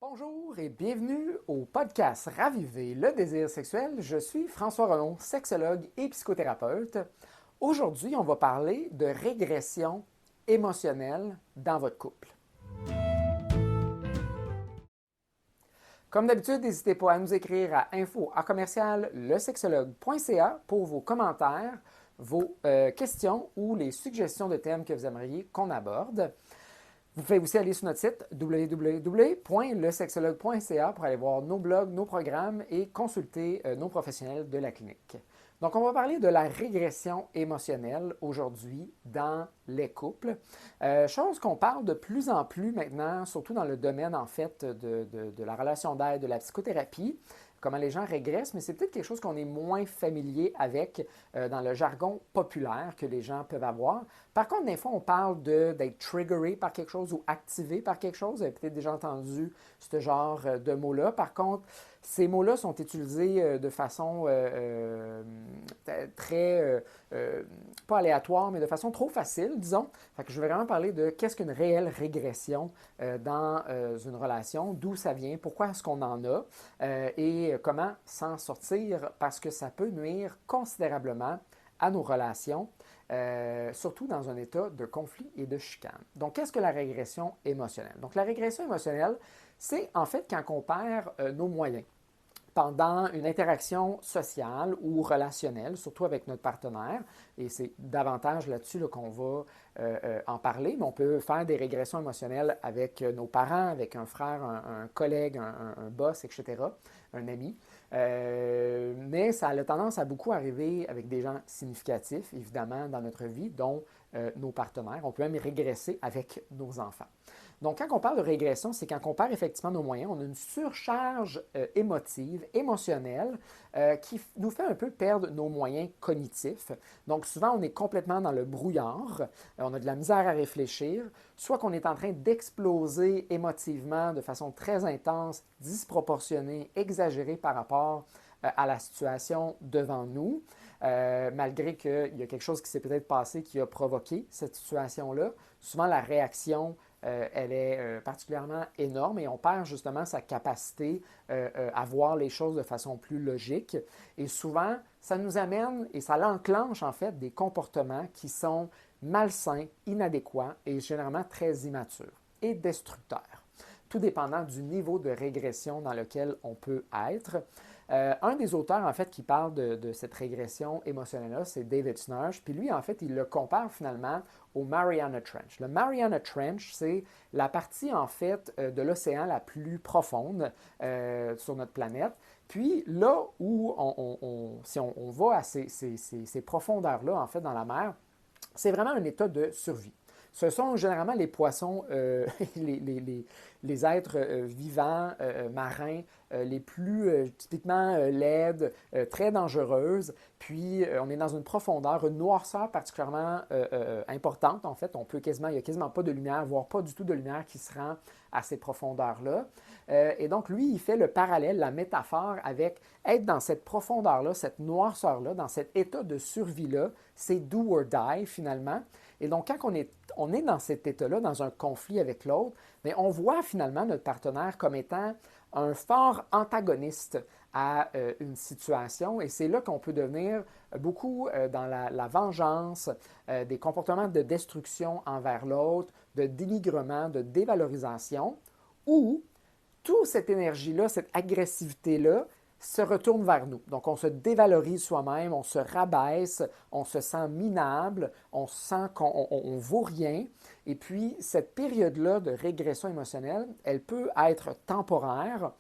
Bonjour et bienvenue au podcast Raviver le désir sexuel. Je suis François Renaud, sexologue et psychothérapeute. Aujourd'hui, on va parler de régression émotionnelle dans votre couple. Comme d'habitude, n'hésitez pas à nous écrire à info@lesexologue.ca pour vos commentaires, vos questions ou les suggestions de thèmes que vous aimeriez qu'on aborde. Vous pouvez aussi aller sur notre site www.lesexologue.ca pour aller voir nos blogs, nos programmes et consulter nos professionnels de la clinique. Donc, on va parler de la régression émotionnelle aujourd'hui dans les couples. Chose qu'on parle de plus en plus maintenant, surtout dans le domaine en fait de la relation d'aide, de la psychothérapie, comment les gens régressent, mais c'est peut-être quelque chose qu'on est moins familier avec dans le jargon populaire que les gens peuvent avoir. Par contre, des fois, on parle d'être triggeré par quelque chose ou activé par quelque chose. Vous avez peut-être déjà entendu ce genre de mots-là. Par contre, ces mots-là sont utilisés de façon très, pas aléatoire, mais de façon trop facile, disons. Fait que je vais vraiment parler de qu'est-ce qu'une réelle régression dans une relation, d'où ça vient, pourquoi est-ce qu'on en a et comment s'en sortir parce que ça peut nuire considérablement à nos relations, surtout dans un état de conflit et de chicane. Donc, qu'est-ce que la régression émotionnelle? Donc, la régression émotionnelle, c'est en fait quand on perd nos moyens pendant une interaction sociale ou relationnelle, surtout avec notre partenaire, et c'est davantage là-dessus qu'on va en parler, mais on peut faire des régressions émotionnelles avec nos parents, avec un frère, un collègue, un boss, etc., un ami. Mais ça a tendance à beaucoup arriver avec des gens significatifs, évidemment, dans notre vie, dont nos partenaires. On peut même régresser avec nos enfants. Donc, quand on parle de régression, c'est quand on perd effectivement nos moyens, on a une surcharge émotive, émotionnelle, qui nous fait un peu perdre nos moyens cognitifs. Donc, souvent, on est complètement dans le brouillard, on a de la misère à réfléchir, soit qu'on est en train d'exploser émotivement de façon très intense, disproportionnée, exagérée par rapport à la situation devant nous, malgré qu'il y a quelque chose qui s'est peut-être passé qui a provoqué cette situation-là. Souvent, la réaction elle est particulièrement énorme et on perd justement sa capacité à voir les choses de façon plus logique. Et souvent, ça nous amène et ça l'enclenche en fait des comportements qui sont malsains, inadéquats et généralement très immatures et destructeurs, tout dépendant du niveau de régression dans lequel on peut être. Un des auteurs, en fait, qui parle de cette régression émotionnelle-là, c'est David Snarch. Puis lui, en fait, il le compare finalement au Mariana Trench. Le Mariana Trench, c'est la partie, en fait, de l'océan la plus profonde sur notre planète. Puis là où si on va à ces profondeurs-là, en fait, dans la mer, c'est vraiment un état de survie. Ce sont généralement les poissons, les êtres vivants, marins, les plus typiquement laides, très dangereuses. Puis, on est dans une profondeur, une noirceur particulièrement importante. En fait, il n'y a quasiment pas de lumière, voire pas du tout de lumière qui se rend à ces profondeurs-là. Et donc, lui, il fait le parallèle, la métaphore avec être dans cette profondeur-là, cette noirceur-là, dans cet état de survie-là, c'est do or die finalement. Et donc, quand on est dans cet état-là, dans un conflit avec l'autre, mais on voit finalement notre partenaire comme étant un fort antagoniste à une situation. Et c'est là qu'on peut devenir beaucoup dans la vengeance, des comportements de destruction envers l'autre, de dénigrement, de dévalorisation, où toute cette énergie-là, cette agressivité-là, se retourne vers nous. Donc, on se dévalorise soi-même, on se rabaisse, on se sent minable, on sent qu'on ne vaut rien. Et puis, cette période-là de régression émotionnelle, elle peut être temporaire,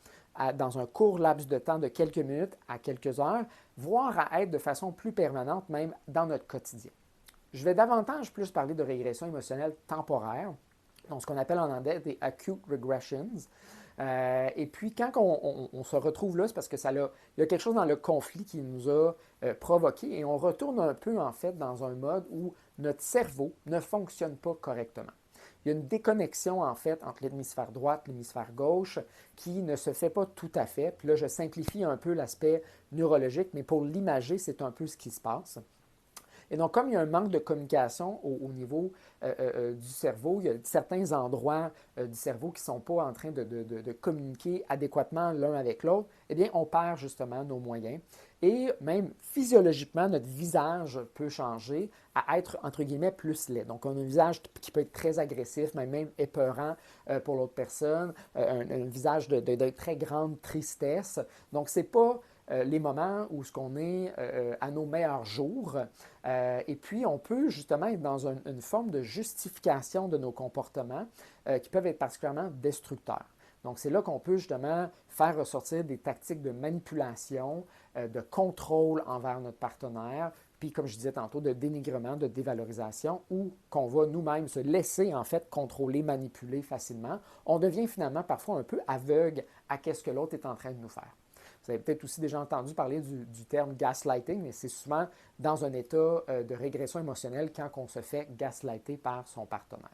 dans un court laps de temps de quelques minutes à quelques heures, voire à être de façon plus permanente, même dans notre quotidien. Je vais davantage plus parler de régression émotionnelle temporaire, donc ce qu'on appelle en anglais des acute regressions. Et puis, quand on se retrouve là, c'est parce que il y a quelque chose dans le conflit qui nous a provoqué et on retourne un peu, en fait, dans un mode où notre cerveau ne fonctionne pas correctement. Il y a une déconnexion, en fait, entre l'hémisphère droite et l'hémisphère gauche qui ne se fait pas tout à fait. Puis là, je simplifie un peu l'aspect neurologique, mais pour l'imager, c'est un peu ce qui se passe. Et donc, comme il y a un manque de communication au niveau du cerveau, il y a certains endroits du cerveau qui ne sont pas en train de communiquer adéquatement l'un avec l'autre, eh bien, on perd justement nos moyens. Et même physiologiquement, notre visage peut changer à être, entre guillemets, plus laid. Donc, on a un visage qui peut être très agressif, même épeurant pour l'autre personne, un visage de très grande tristesse. Donc, ce n'est pas les moments où ce qu'on est à nos meilleurs jours. Et puis, on peut justement être dans une forme de justification de nos comportements qui peuvent être particulièrement destructeurs. Donc, c'est là qu'on peut justement faire ressortir des tactiques de manipulation, de contrôle envers notre partenaire, puis comme je disais tantôt, de dénigrement, de dévalorisation, ou qu'on va nous-mêmes se laisser en fait contrôler, manipuler facilement. On devient finalement parfois un peu aveugle à ce que l'autre est en train de nous faire. Vous avez peut-être aussi déjà entendu parler du terme gaslighting, mais c'est souvent dans un état de régression émotionnelle quand on se fait gaslighter par son partenaire.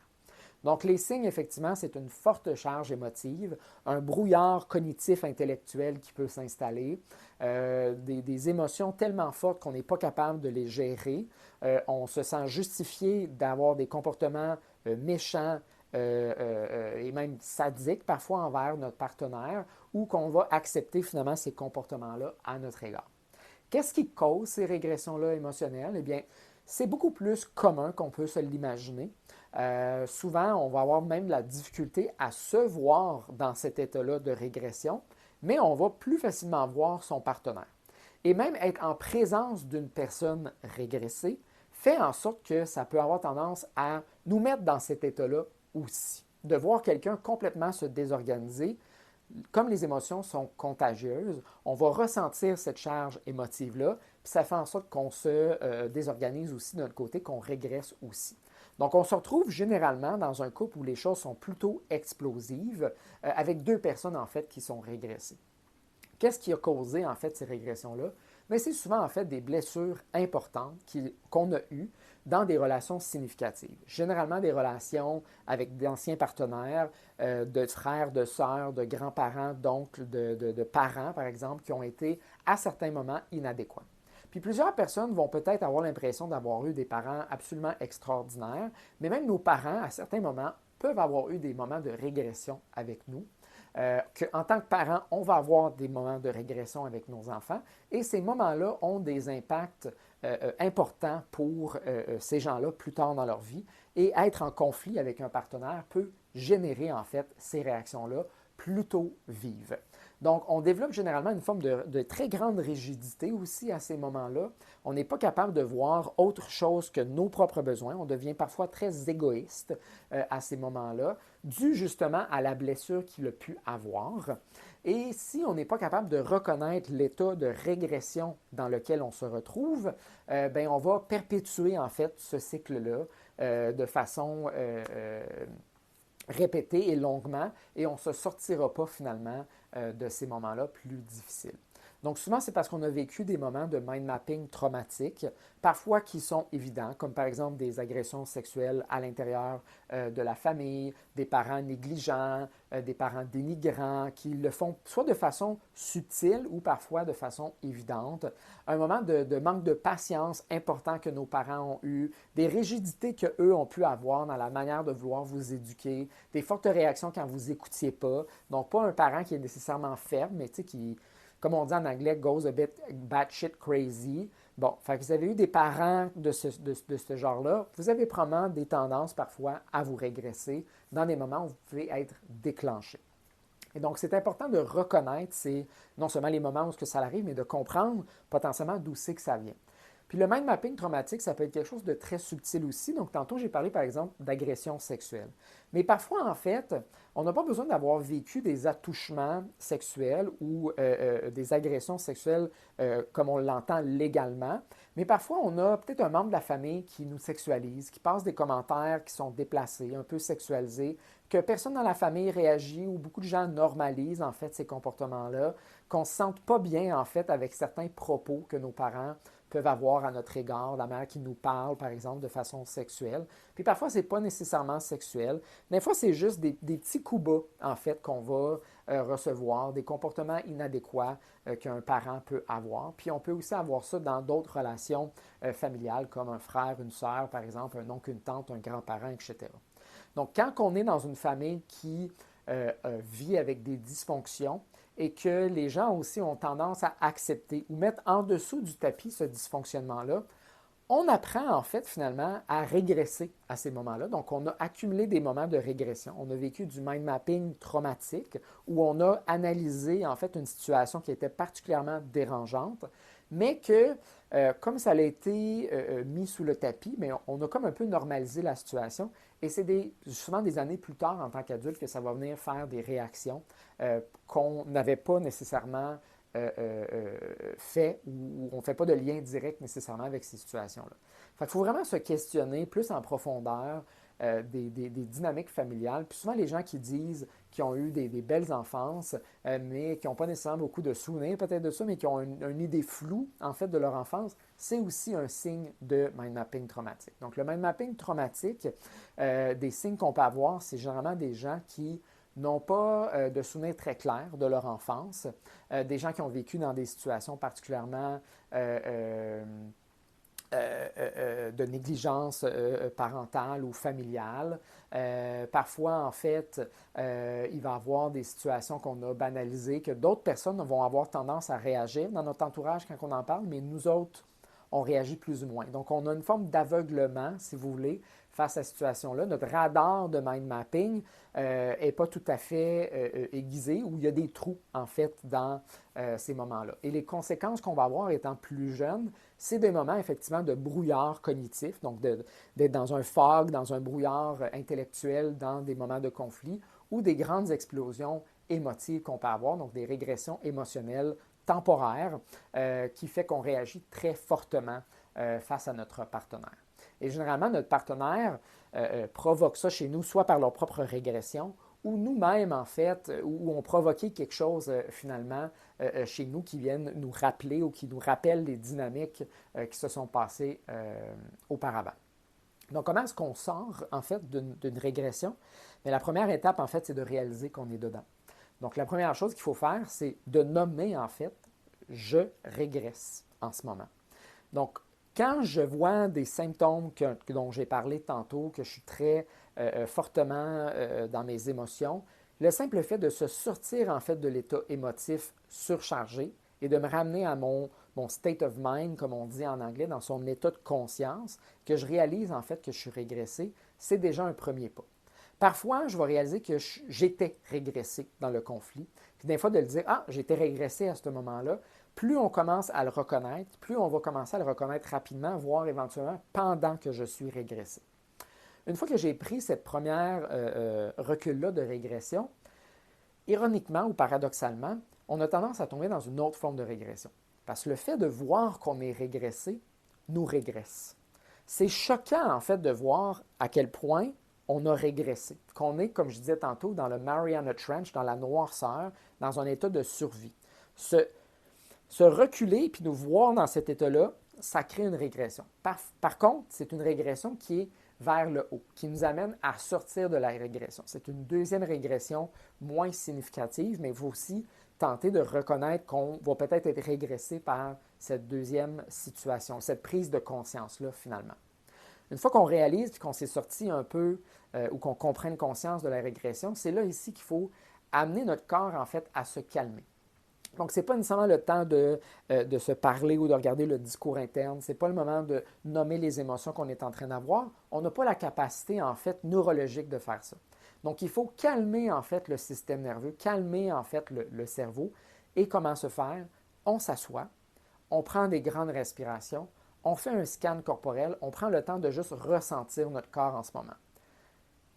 Donc, les signes, effectivement, c'est une forte charge émotive, un brouillard cognitif intellectuel qui peut s'installer, des émotions tellement fortes qu'on n'est pas capable de les gérer. On se sent justifié d'avoir des comportements méchants et même sadiques parfois envers notre partenaire ou qu'on va accepter finalement ces comportements-là à notre égard. Qu'est-ce qui cause ces régressions-là émotionnelles? Eh bien, c'est beaucoup plus commun qu'on peut se l'imaginer. Souvent, on va avoir même la difficulté à se voir dans cet état-là de régression, mais on va plus facilement voir son partenaire. Et même être en présence d'une personne régressée fait en sorte que ça peut avoir tendance à nous mettre dans cet état-là aussi. De voir quelqu'un complètement se désorganiser, comme les émotions sont contagieuses, on va ressentir cette charge émotive-là, puis ça fait en sorte qu'on se désorganise aussi de notre côté, qu'on régresse aussi. Donc, on se retrouve généralement dans un couple où les choses sont plutôt explosives, avec deux personnes en fait qui sont régressées. Qu'est-ce qui a causé en fait ces régressions-là? Bien, c'est souvent en fait des blessures importantes qu'on a eues dans des relations significatives. Généralement des relations avec d'anciens partenaires, de frères, de sœurs, de grands-parents, d'oncles, de parents, par exemple, qui ont été à certains moments inadéquats. Puis plusieurs personnes vont peut-être avoir l'impression d'avoir eu des parents absolument extraordinaires, mais même nos parents, à certains moments, peuvent avoir eu des moments de régression avec nous. Qu'en tant que parents, on va avoir des moments de régression avec nos enfants et ces moments-là ont des impacts importants pour ces gens-là plus tard dans leur vie et être en conflit avec un partenaire peut générer en fait ces réactions-là plutôt vives. Donc, on développe généralement une forme de très grande rigidité aussi à ces moments-là. On n'est pas capable de voir autre chose que nos propres besoins. On devient parfois très égoïste à ces moments-là, dû justement à la blessure qu'il a pu avoir. Et si on n'est pas capable de reconnaître l'état de régression dans lequel on se retrouve, bien, on va perpétuer en fait ce cycle-là de façon répétée et longuement, et on ne se sortira pas finalement de ces moments-là plus difficiles. Donc souvent, c'est parce qu'on a vécu des moments de mind mapping traumatiques, parfois qui sont évidents, comme par exemple des agressions sexuelles à l'intérieur de la famille, des parents négligents, des parents dénigrants, qui le font soit de façon subtile ou parfois de façon évidente, un moment de manque de patience important que nos parents ont eu, des rigidités qu'eux ont pu avoir dans la manière de vouloir vous éduquer, des fortes réactions quand vous n'écoutiez pas, donc pas un parent qui est nécessairement ferme, mais qui, comme on dit en anglais, goes a bit batshit crazy. Bon, fait que vous avez eu des parents de ce genre-là, vous avez probablement des tendances parfois à vous régresser dans des moments où vous pouvez être déclenché. Et donc, c'est important de reconnaître non seulement les moments où ça arrive, mais de comprendre potentiellement d'où c'est que ça vient. Puis le mind mapping traumatique, ça peut être quelque chose de très subtil aussi. Donc, tantôt, j'ai parlé, par exemple, d'agression sexuelle. Mais parfois, en fait, on n'a pas besoin d'avoir vécu des attouchements sexuels ou des agressions sexuelles comme on l'entend légalement. Mais parfois, on a peut-être un membre de la famille qui nous sexualise, qui passe des commentaires qui sont déplacés, un peu sexualisés, que personne dans la famille réagit ou beaucoup de gens normalisent, en fait, ces comportements-là, qu'on ne se sente pas bien, en fait, avec certains propos que nos parents peuvent avoir à notre égard, la manière qu'ils nous parlent, par exemple, de façon sexuelle. Puis parfois, ce n'est pas nécessairement sexuel. Des fois, c'est juste des petits coups bas, en fait, qu'on va recevoir, des comportements inadéquats qu'un parent peut avoir. Puis on peut aussi avoir ça dans d'autres relations familiales, comme un frère, une sœur, par exemple, un oncle, une tante, un grand-parent, etc. Donc, quand on est dans une famille qui vit avec des dysfonctions et que les gens aussi ont tendance à accepter ou mettre en dessous du tapis ce dysfonctionnement-là, on apprend en fait finalement à régresser à ces moments-là. Donc, on a accumulé des moments de régression. On a vécu du mind mapping traumatique où on a analysé en fait une situation qui était particulièrement dérangeante, mais que comme ça a été mis sous le tapis, mais on a comme un peu normalisé la situation. Et c'est souvent des années plus tard en tant qu'adulte que ça va venir faire des réactions qu'on n'avait pas nécessairement fait ou on ne fait pas de lien direct nécessairement avec ces situations-là. Fait qu'il faut vraiment se questionner plus en profondeur des dynamiques familiales. Puis souvent, les gens qui disent qu'ils ont eu des belles enfances, mais qui n'ont pas nécessairement beaucoup de souvenirs peut-être de ça, mais qui ont une idée floue, en fait, de leur enfance, c'est aussi un signe de mind mapping traumatique. Donc, le mind mapping traumatique, des signes qu'on peut avoir, c'est généralement des gens qui n'ont pas de souvenirs très clairs de leur enfance, des gens qui ont vécu dans des situations particulièrement de négligence parentale ou familiale. Parfois, en fait, il va y avoir des situations qu'on a banalisées, que d'autres personnes vont avoir tendance à réagir dans notre entourage quand on en parle, mais nous autres, on réagit plus ou moins. Donc, on a une forme d'aveuglement, si vous voulez, face à cette situation-là. Notre radar de mind mapping n'est pas tout à fait aiguisé, où il y a des trous, en fait, dans ces moments-là. Et les conséquences qu'on va avoir étant plus jeune, c'est des moments, effectivement, de brouillard cognitif, donc d'être dans un fog, dans un brouillard intellectuel, dans des moments de conflit, ou des grandes explosions émotives qu'on peut avoir, donc des régressions émotionnelles temporaire qui fait qu'on réagit très fortement face à notre partenaire. Et généralement, notre partenaire provoque ça chez nous, soit par leur propre régression, ou nous-mêmes, en fait, où on provoquait quelque chose finalement chez nous qui viennent nous rappeler ou qui nous rappellent les dynamiques qui se sont passées auparavant. Donc, comment est-ce qu'on sort, en fait, d'une régression? Mais la première étape, en fait, c'est de réaliser qu'on est dedans. Donc, la première chose qu'il faut faire, c'est de nommer, en fait, je régresse en ce moment. Donc, quand je vois des symptômes dont j'ai parlé tantôt, que je suis très fortement dans mes émotions, le simple fait de se sortir, en fait, de l'état émotif surchargé et de me ramener à mon state of mind, comme on dit en anglais, dans son état de conscience, que je réalise, en fait, que je suis régressé, c'est déjà un premier pas. Parfois, je vais réaliser que j'étais régressé dans le conflit. Puis des fois, de le dire, ah, j'étais régressé à ce moment-là, plus on commence à le reconnaître, plus on va commencer à le reconnaître rapidement, voire éventuellement pendant que je suis régressé. Une fois que j'ai pris cette première recul-là de régression, ironiquement ou paradoxalement, on a tendance à tomber dans une autre forme de régression. Parce que le fait de voir qu'on est régressé nous régresse. C'est choquant, en fait, de voir à quel point on a régressé, qu'on est, comme je disais tantôt, dans le Mariana Trench, dans la noirceur, dans un état de survie. Se reculer puis nous voir dans cet état-là, ça crée une régression. Par contre, c'est une régression qui est vers le haut, qui nous amène à sortir de la régression. C'est une deuxième régression moins significative, mais il faut aussi tenter de reconnaître qu'on va peut-être être régressé par cette deuxième situation, cette prise de conscience-là, finalement. Une fois qu'on réalise et qu'on s'est sorti un peu ou qu'on comprenne conscience de la régression, c'est là ici qu'il faut amener notre corps, en fait, à se calmer. Donc, ce n'est pas nécessairement le temps de se parler ou de regarder le discours interne. Ce n'est pas le moment de nommer les émotions qu'on est en train d'avoir. On n'a pas la capacité, en fait, neurologique de faire ça. Donc, il faut calmer, en fait, le système nerveux, calmer, en fait, le cerveau. Et comment se faire? On s'assoit, on prend des grandes respirations, on fait un scan corporel, on prend le temps de juste ressentir notre corps en ce moment.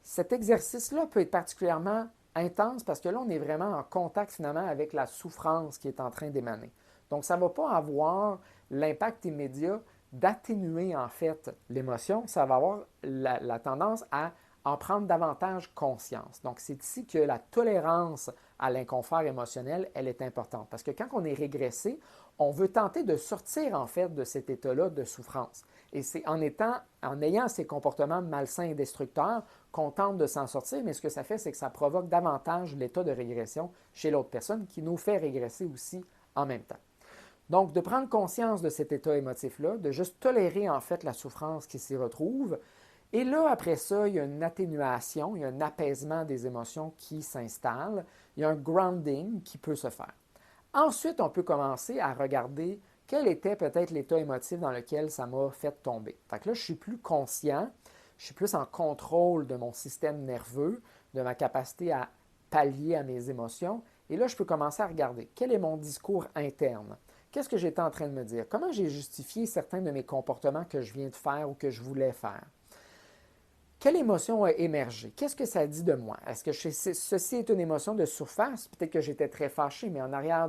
Cet exercice-là peut être particulièrement intense parce que là, on est vraiment en contact finalement avec la souffrance qui est en train d'émaner. Donc, ça ne va pas avoir l'impact immédiat d'atténuer en fait l'émotion, ça va avoir la tendance à en prendre davantage conscience. Donc, c'est ici que la tolérance à l'inconfort émotionnel, elle est importante. Parce que quand on est régressé, on veut tenter de sortir en fait de cet état-là de souffrance. Et c'est en ayant ces comportements malsains et destructeurs qu'on tente de s'en sortir, mais ce que ça fait, c'est que ça provoque davantage l'état de régression chez l'autre personne qui nous fait régresser aussi en même temps. Donc, de prendre conscience de cet état émotif-là, de juste tolérer en fait la souffrance qui s'y retrouve. Et là, après ça, il y a une atténuation, il y a un apaisement des émotions qui s'installe, il y a un grounding qui peut se faire. Ensuite, on peut commencer à regarder quel était peut-être l'état émotif dans lequel ça m'a fait tomber. Fait que là, je suis plus conscient, je suis plus en contrôle de mon système nerveux, de ma capacité à pallier à mes émotions. Et là, je peux commencer à regarder quel est mon discours interne. Qu'est-ce que j'étais en train de me dire? Comment j'ai justifié certains de mes comportements que je viens de faire ou que je voulais faire? Quelle émotion a émergé? Qu'est-ce que ça dit de moi? Est-ce que ceci est une émotion de surface? Peut-être que j'étais très fâché, mais en arrière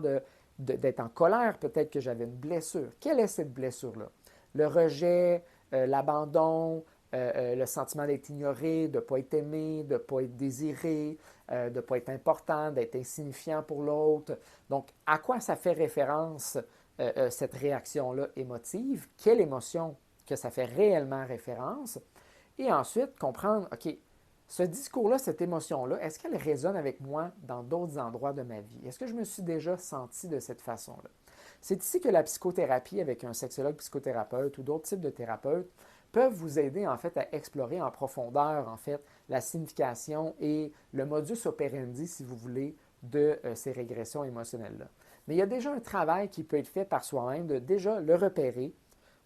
d'être en colère, peut-être que j'avais une blessure. Quelle est cette blessure-là? Le rejet, l'abandon, le sentiment d'être ignoré, de ne pas être aimé, de ne pas être désiré, de ne pas être important, d'être insignifiant pour l'autre. Donc, à quoi ça fait référence cette réaction-là émotive? Quelle émotion que ça fait réellement référence? Et ensuite, comprendre, OK, ce discours-là, cette émotion-là, est-ce qu'elle résonne avec moi dans d'autres endroits de ma vie? Est-ce que je me suis déjà senti de cette façon-là? C'est ici que la psychothérapie avec un sexologue psychothérapeute ou d'autres types de thérapeutes peuvent vous aider en fait à explorer en profondeur en fait la signification et le modus operandi, si vous voulez, de ces régressions émotionnelles-là. Mais il y a déjà un travail qui peut être fait par soi-même de déjà le repérer,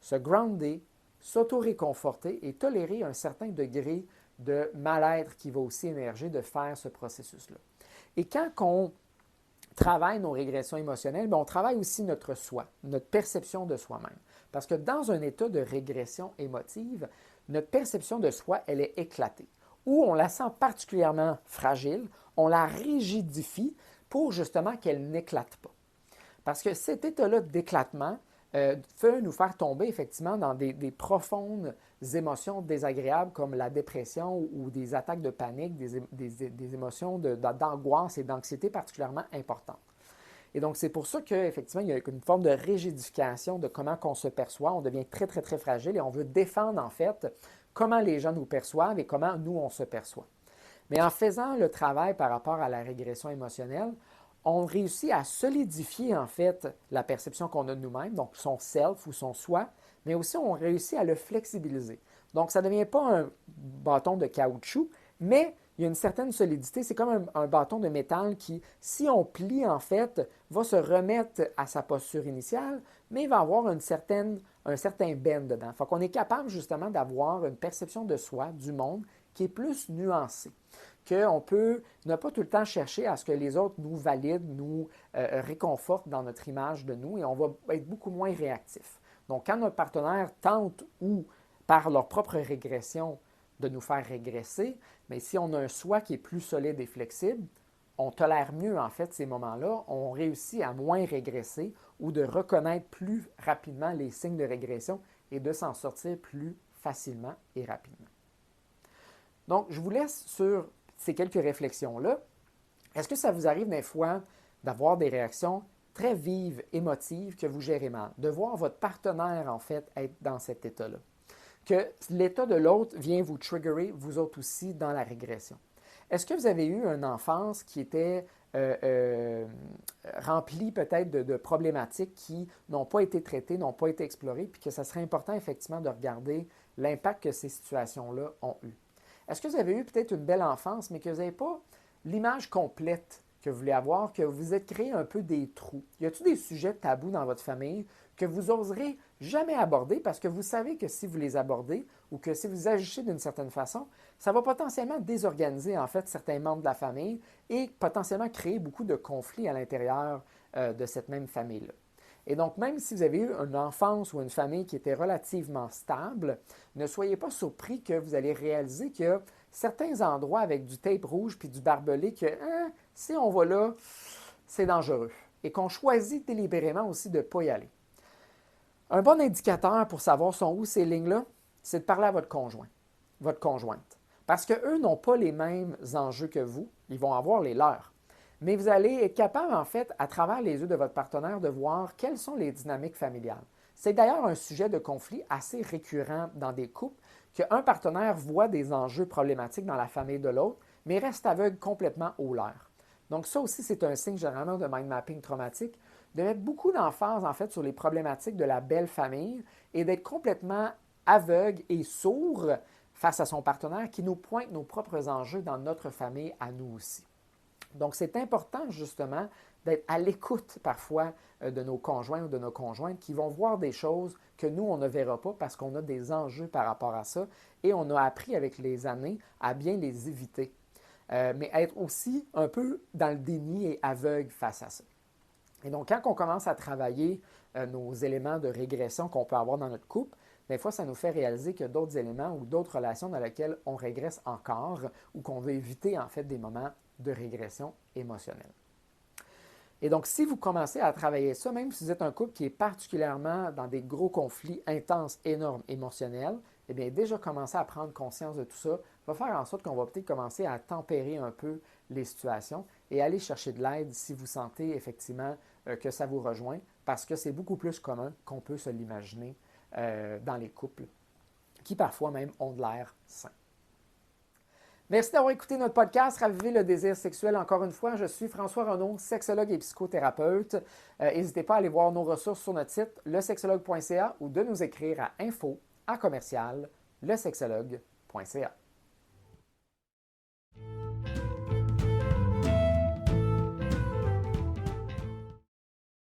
se grounder, s'auto-réconforter et tolérer un certain degré de mal-être qui va aussi émerger de faire ce processus-là. Et quand on travaille nos régressions émotionnelles, bien, on travaille aussi notre soi, notre perception de soi-même. Parce que dans un état de régression émotive, notre perception de soi, elle est éclatée. Ou on la sent particulièrement fragile, on la rigidifie pour justement qu'elle n'éclate pas. Parce que cet état-là d'éclatement peut nous faire tomber effectivement dans des profondes émotions désagréables comme la dépression ou des attaques de panique, des émotions d'angoisse et d'anxiété particulièrement importantes. Et donc, c'est pour ça qu'effectivement, il y a une forme de rigidification de comment on se perçoit. On devient très, très, très fragile et on veut défendre en fait comment les gens nous perçoivent et comment nous, on se perçoit. Mais en faisant le travail par rapport à la régression émotionnelle, on réussit à solidifier en fait la perception qu'on a de nous-mêmes, donc son self ou son soi, mais aussi on réussit à le flexibiliser. Donc, ça ne devient pas un bâton de caoutchouc, mais il y a une certaine solidité. C'est comme un bâton de métal qui, si on plie en fait, va se remettre à sa posture initiale, mais il va avoir un certain bend dedans. Il faut qu'on est capable justement d'avoir une perception de soi, du monde, qui est plus nuancée. Qu'on peut ne pas tout le temps chercher à ce que les autres nous valident, nous réconfortent dans notre image de nous et on va être beaucoup moins réactif. Donc, quand notre partenaire tente ou par leur propre régression de nous faire régresser, mais si on a un soi qui est plus solide et flexible, on tolère mieux en fait ces moments-là, on réussit à moins régresser ou de reconnaître plus rapidement les signes de régression et de s'en sortir plus facilement et rapidement. Donc, je vous laisse sur ces quelques réflexions-là. Est-ce que ça vous arrive des fois d'avoir des réactions très vives, émotives, que vous gérez mal, de voir votre partenaire, en fait, être dans cet état-là? Que l'état de l'autre vient vous triggerer, vous autres aussi, dans la régression. Est-ce que vous avez eu une enfance qui était remplie peut-être de problématiques qui n'ont pas été traitées, n'ont pas été explorées, puis que ça serait important effectivement de regarder l'impact que ces situations-là ont eu? Est-ce que vous avez eu peut-être une belle enfance, mais que vous n'avez pas l'image complète que vous voulez avoir, que vous êtes créé un peu des trous? Y a-t-il des sujets tabous dans votre famille que vous oserez jamais aborder parce que vous savez que si vous les abordez ou que si vous agissez d'une certaine façon, ça va potentiellement désorganiser en fait certains membres de la famille et potentiellement créer beaucoup de conflits à l'intérieur de cette même famille-là. Et donc, même si vous avez eu une enfance ou une famille qui était relativement stable, ne soyez pas surpris que vous allez réaliser qu'il y a certains endroits avec du tape rouge puis du barbelé que si on va là, c'est dangereux. Et qu'on choisit délibérément aussi de ne pas y aller. Un bon indicateur pour savoir sont où ces lignes-là, c'est de parler à votre conjoint, votre conjointe. Parce qu'eux n'ont pas les mêmes enjeux que vous, ils vont avoir les leurs. mais vous allez être capable, en fait, à travers les yeux de votre partenaire, de voir quelles sont les dynamiques familiales. C'est d'ailleurs un sujet de conflit assez récurrent dans des couples, qu'un partenaire voit des enjeux problématiques dans la famille de l'autre, mais reste aveugle complètement au leur. Donc ça aussi, c'est un signe généralement de mind mapping traumatique, de mettre beaucoup d'emphase en fait sur les problématiques de la belle famille et d'être complètement aveugle et sourd face à son partenaire qui nous pointe nos propres enjeux dans notre famille à nous aussi. Donc c'est important justement d'être à l'écoute parfois de nos conjoints ou de nos conjointes qui vont voir des choses que nous, on ne verra pas parce qu'on a des enjeux par rapport à ça et on a appris avec les années à bien les éviter. Mais être aussi un peu dans le déni et aveugle face à ça. Et donc, quand on commence à travailler nos éléments de régression qu'on peut avoir dans notre couple, des fois, ça nous fait réaliser qu'il y a d'autres éléments ou d'autres relations dans lesquelles on régresse encore ou qu'on veut éviter en fait des moments de régression émotionnelle. Et donc, si vous commencez à travailler ça, même si vous êtes un couple qui est particulièrement dans des gros conflits intenses, énormes, émotionnels, eh bien, déjà commencer à prendre conscience de tout ça va faire en sorte qu'on va peut-être commencer à tempérer un peu les situations et aller chercher de l'aide si vous sentez effectivement que ça vous rejoint, parce que c'est beaucoup plus commun qu'on peut se l'imaginer dans les couples qui parfois même ont de l'air sain. Merci d'avoir écouté notre podcast Raviver le désir sexuel. Encore une fois, je suis François Renaud, sexologue et psychothérapeute. N'hésitez pas à aller voir nos ressources sur notre site lesexologue.ca ou de nous écrire à info@lesexologue.ca.